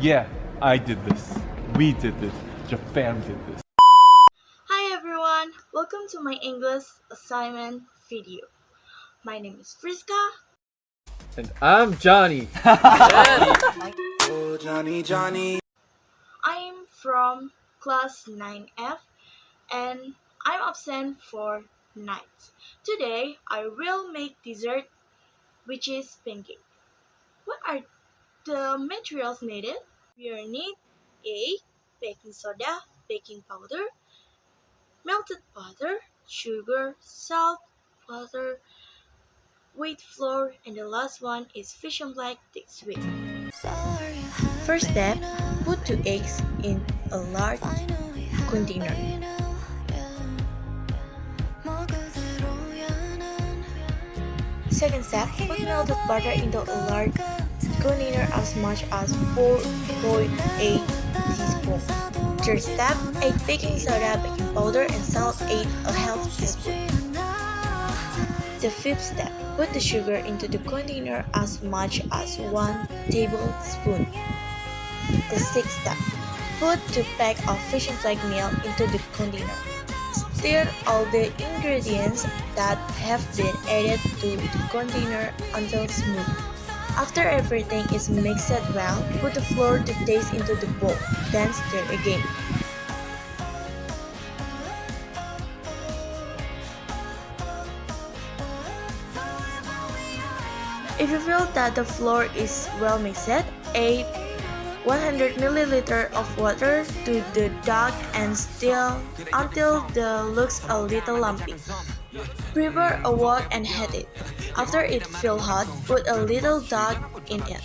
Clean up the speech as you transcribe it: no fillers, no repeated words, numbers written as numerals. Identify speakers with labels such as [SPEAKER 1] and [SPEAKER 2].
[SPEAKER 1] Yeah, I did this. We did this. Japan did this.
[SPEAKER 2] Hi everyone, welcome to my English assignment video. My name is Friska.
[SPEAKER 3] And I'm Johnny.
[SPEAKER 4] Oh, Johnny, Johnny.
[SPEAKER 2] I am from class 9F and I'm absent for nights. Today I will make dessert which is pancake. What are the materials needed? We will need a baking soda, baking powder, melted butter, sugar, salt, water, wheat flour, and the last one is fission black thick sweet. First step, put 2 eggs in a large container. Second step, put melted butter into a large container as much as 4.8 teaspoons. Third step, add baking soda, baking powder, and salt, add a half teaspoon. The fifth step, put the sugar into the container as much as 1 tablespoon. The sixth step, put 2 packs of fission flake meal into the container. Stir all the ingredients that have been added to the container until smooth. After everything is mixed well, put the flour to taste into the bowl, then stir again. If you feel that the flour is well mixed, add 100 ml of water to the dough and stir until the looks a little lumpy. Prepare a wok and heat it. After it feels hot, put a little dough in it.